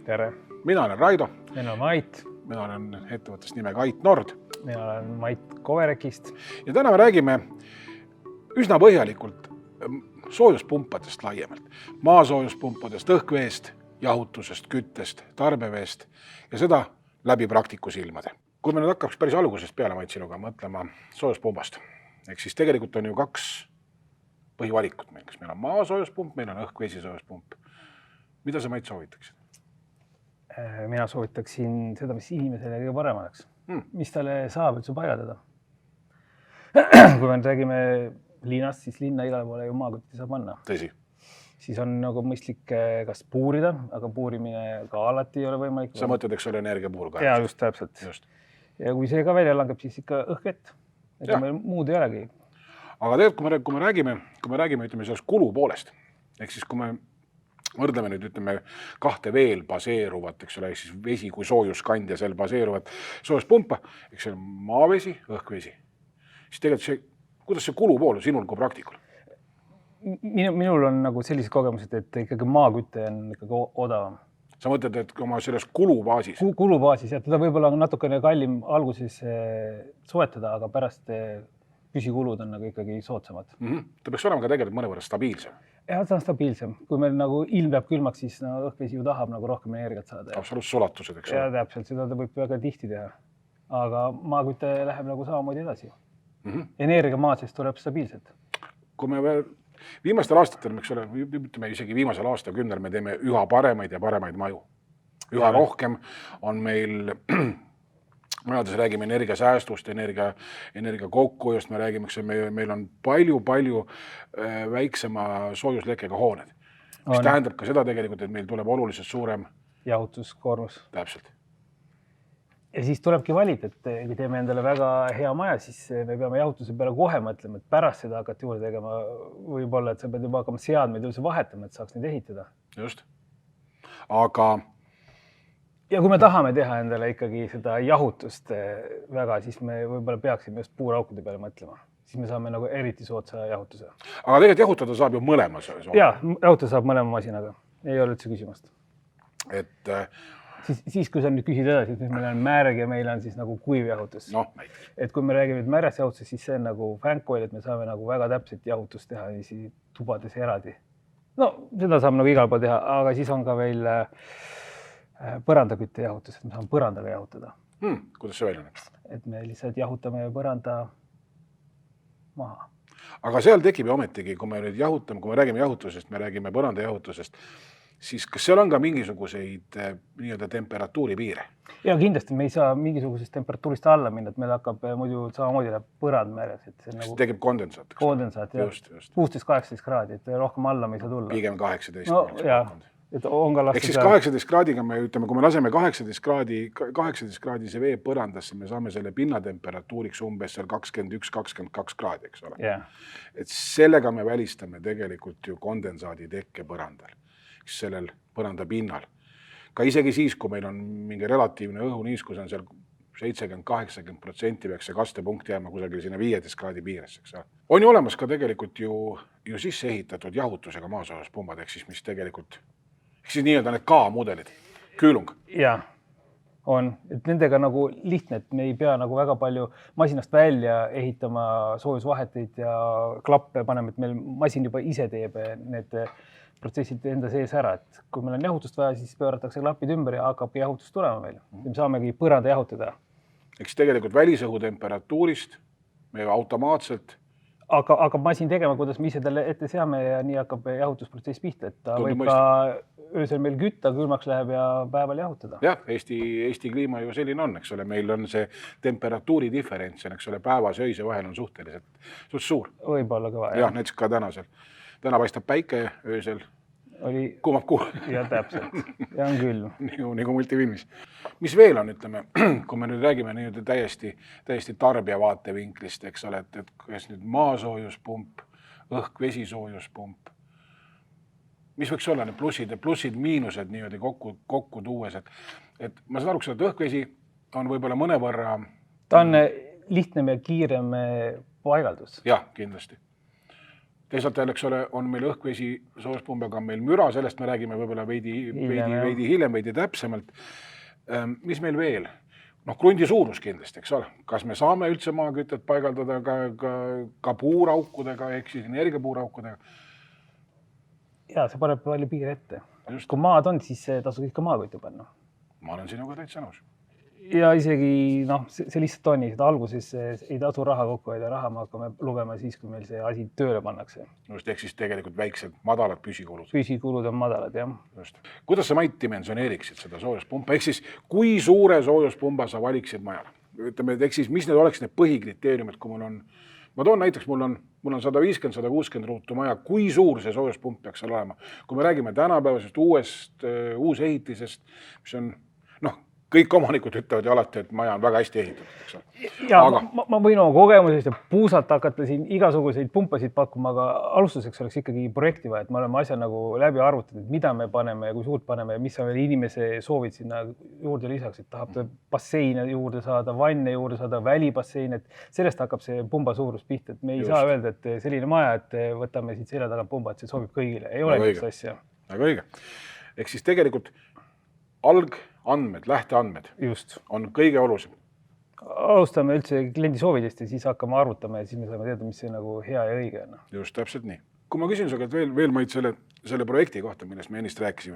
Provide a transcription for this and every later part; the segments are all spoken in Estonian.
Tere! Mina olen Raido. Mina olen Mait. Mina olen ettevõttest nimega Ait Nord. Mina olen Mait Koverekist. Ja täna me räägime üsna põhjalikult soojuspumpadest laiemalt. Maasoojuspumpadest, õhkveest, jahutusest, küttest, tarbeveest ja seda läbi praktiku silmade. Kui me nüüd hakkaks päris algusest peale Mait sinuga mõtlema soojuspumbast, ehk siis tegelikult on ju kaks põhivalikut meil, kas meil on maasoojuspump, meil on õhkveesi soojuspump. Mida sa Mait soovitaksid? Mina soovitaksin seda, mis inimesele kõige parem oleks. Mis talle saab üldse paigaldada. Kui me räägime linnast, siis linna igale poole ju maakütti saab panna. Tõsi. Siis on nagu mõistlik kas puurida, aga puurimine ka alati ei ole võimalik. Sa mõtled, eks ole energiapuur ka. Jaa, just täpselt. Just. Ja kui see ka välja langeb, siis ikka õhkvett. Ega meil muud ei olegi. Aga tegelikult, kui me räägime ütleme, sellest kulu poolest, ehk siis kui me võrdleme nüüd ütleme kahte veel baseeruvat, eks ole, siis vesi kui soojuskandja seal baseeruvat soojuspumpa, eks see on maavesi, õhkvesi. Siis tegelikult see, kuidas see kulu pool sinul kui praktikul? Minul on nagu sellised kogemused, et ikkagi maakütte on ikkagi odavam. Sa mõtled, et oma selles kulubaasis? Kulubaasis, ja teda võib-olla natukene kallim alguses soetada, aga pärast püsikulud on nagu ikkagi soodsamad. Ta peaks olema ka tegelikult mõnevõrra stabiilsem. Ja ta on stabiilsem. Kui meil nagu ilm peab külmaks, siis õhkvesi ju tahab nagu rohkem energiat saada. Absoluutselt sulatused, eks ole. Ja täpselt, seda ta võib väga tihti teha. Aga maaküte läheb nagu samamoodi edasi. Energia maasest tuleb stabiilselt. Kui me veel viimastel aastatel, eks ole, ütleme isegi viimasel aastakümnel me teeme üha paremaid ja paremaid maju. Üha rohkem on meil majades räägime energiasäästust, energia kokkuhoiust, me räägime, et meil on palju väiksema soojuslekkega hooned. Mis tähendab ka seda tegelikult, et meil tuleb oluliselt suurem jahutuskoormus. Täpselt. Ja siis tulebki valida, et kui teeme endale väga hea maja, siis me peame jahutuse peale kohe mõtlema, et pärast seda hakkad juurde tegema. Võib-olla, et sa pead juba hakkama seadmeid üldse vahetama, et saaks neid ehitada. Just. Aga ja kui me tahame teha endale ikkagi seda jahutust väga, siis me võib-olla peaksime just puuraukude peale mõtlema. Siis me saame nagu eriti soodsa jahutuse. Aga tegelikult jahutada saab ju mõlema. Jaa, jahutada saab mõlema masinaga. Ei ole üldse küsimust. Et Siis kui sa nüüd küsid edasi, siis meil on määrg ja meil on siis nagu kuiv jahutus. Et kui me räägime määres jahutusest, siis see on nagu fänkoil, et me saame nagu väga täpselt jahutust teha tubades eraldi. No, seda saab nagu igal pool teha, aga siis on ka veel põrandakütte jahutus, et me saame põrandaga jahutada. Kuidas see välja näeb? Et me lihtsalt jahutame põranda maha. Aga seal tekib ju ometigi, kui me nüüd jahutame, kui me räägime jahutusest, me räägime põranda jahutusest, siis kas seal on ka mingisuguseid nii-öelda temperatuuri piire? Ja kindlasti me ei saa mingisugusest temperatuurist alla minna, et meil hakkab muidu samamoodi läheb põrand määres. See tekib kondensaat. Kondensaat, jah. 16-18 kraadi, et rohkem alla me ei saa tulla. Pigem 18. No, jah. Ehk siis 18 kraadiga me ütleme, kui me laseme 18 kraadise vee põrandasse, me saame selle pinnatemperatuuriks umbes seal 21-22 kraadi, eks ole. Et sellega me välistame tegelikult ju kondensaadi tekke põrandal, sellel põranda pinnal. Ka isegi siis, kui meil on mingi relatiivne õhuniiskus on seal 70-80%, peaks see kastepunkt jääma kusagil sinna 15 kraadi piires. On ju olemas ka tegelikult ju sisse ehitatud jahutusega maasoojuspunbad, ehk siis mis tegelikult siis nii-öelda need K-mudelid, küülung. Jah, on. Et nendega nagu lihtne, et me ei pea nagu väga palju masinast välja ehitama soojusvaheteid ja klappe panema, et meil masin juba ise teeb need protsessid enda sees ära. Et kui meil on jahutust vaja, siis pööratakse klapid ümber ja hakkab jahutust tulema meil. Me saamegi põranda jahutada. Eks tegelikult välisõhu temperatuurist me automaatselt hakkab masin tegema, kuidas me ise talle ette seame ja nii hakkab jahutusprotsess pihta, et ta võib ka öösel meil kütta, külmaks läheb ja päeval jahutada. Jah, Eesti kliima ju selline on, eks ole, meil on see temperatuuri diferents, eks ole, päevas ja öise vahel on suhteliselt suur. Võib-olla kõva, jah. Näiteks ka täna paistab päike öösel, kumab kuu. Ja täpselt, ja on külm. Nagu multifilmis. Mis veel on, ütleme, kui me nüüd räägime nii täiesti tarbija vaatevinklist, eks ole, et kas nüüd maasoojuspump, õhk-vesisoojuspump, mis võiks olla need plussid, miinused niimoodi kokku tuues, et ma saan aru, et õhkvesi on võib-olla mõnevõrra ta on lihtnem ja kiirem paigaldus. Jah, kindlasti. teisalt jälle, eks ole, on meil õhkvesi soojuspumbaga meil müra, sellest me räägime võib-olla veidi hiljem, veidi täpsemalt. Mis meil veel? Krundi suurus kindlasti, eks ole. Kas me saame üldse maakütet paigaldada ka puuraukudega, ehk siis energiapuuraukudega? Ja see paneb palju piir ette. Kui maad on, siis tasub ikka maakütte panna. Ma olen sinuga täitsa nõus. Ja isegi see lihtsalt on nii, seda alguses ei tasu raha kokku hoida, raha me hakkame lugema siis, kui meil see asi tööle pannakse. Just, ehk siis tegelikult väiksed, madalad püsikulud. Püsikulud on madalad, jah. Just. Kuidas sa Mait dimensioneeriksid seda soojuspumpa? Ehk siis, kui suure soojuspumba sa valiksid majale? Ütleme, ehk siis, mis need oleks need põhikriteeriumid, kui mul on, ma toon näiteks, mul on 150-160 ruutu maja, kui suur see soojuspump peaks seal olema? Kui me räägime tänapäevasest uusehitisest, mis on, kõik omanikud ütlevad ju alati, et maja on väga hästi ehitatud. Ja ma võin oma kogemusest ja puusalt hakata siin igasuguseid pumpasid pakkuma, aga alustuseks oleks ikkagi projekti vaja, et me oleme asja nagu läbi arvutanud, mida me paneme ja kui suurt paneme ja mis on veel inimese soovid sinna juurde lisaks, et tahab basseine juurde saada, vanne juurde saada, välibassein, et sellest hakkab see pumba suurus pihta, et me ei saa öelda, et selline maja, et võtame siit selja tagant pumba, et see sobib kõigile, ei ole niisugust asja. Väga õige. Ehk siis tegelikult andmed, lähteandmed on kõige olulisem. Alustame üldse kliendi soovidest ja siis hakkame arvutama ja siis me saame teada, mis see nagu hea ja õige on. Just, täpselt nii. Kui ma küsin sulle veel Mait selle projekti kohta, millest me ennist rääkisime,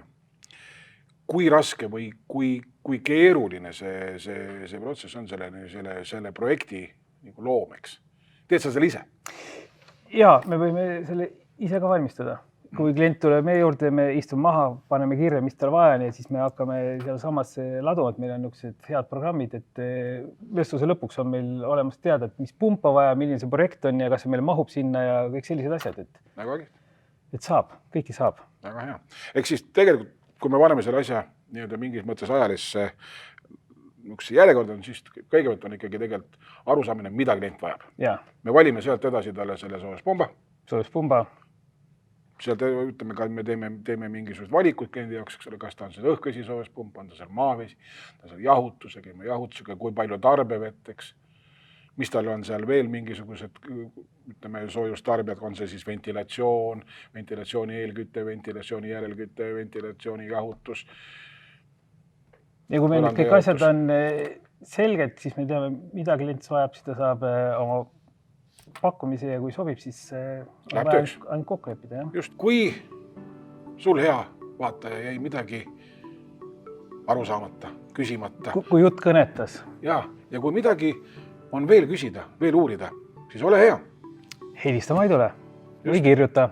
kui raske või kui keeruline see protsess on selle projekti loomeks? Teed sa selle ise? Jaa, me võime selle ise ka valmistada. Kui klient tuleb meie juurde, me istume maha, paneme kirja, mis tal vaja on ja siis me hakkame seal samas laduma, et meil on niisugused head programmid, et vestluse lõpuks on meil olemas teada, et mis pumpa vaja, milline see projekt on ja kas see meil mahub sinna ja kõik sellised asjad. Et saab, kõiki saab. Väga hea. Ehk siis tegelikult, kui me paneme selle asja mingis mõttes ajalisse järjekorda, siis kõigepealt on ikkagi tegelikult arusaamine, mida klient vajab. Me valime sealt edasi talle selle soojuspumba. Sealt ütleme, me teeme mingisugused valikud kliendi jaoks, kas ta on see õhkvesi soojuspump, on ta seal maavesi, ta seal jahutusega, kui palju tarbevetteks, mis tal on seal veel mingisugused, ütleme, soojustarbijad, on see siis ventilatsioon, ventilatsiooni eelkütte, ventilatsiooni järelkütte, ventilatsiooni jahutus. Ja kui meil need kõik asjad on selged, siis me teame, mida klient vajab, siis ta saab oma pakkumise ja kui sobib, siis ainult kokku leppida. Just, kui sul hea vaataja jäi midagi aru saamata, küsimata. Kui jutt kõnetas. Ja kui midagi on veel küsida, veel uurida, siis ole hea. Helista Maidule või kirjuta.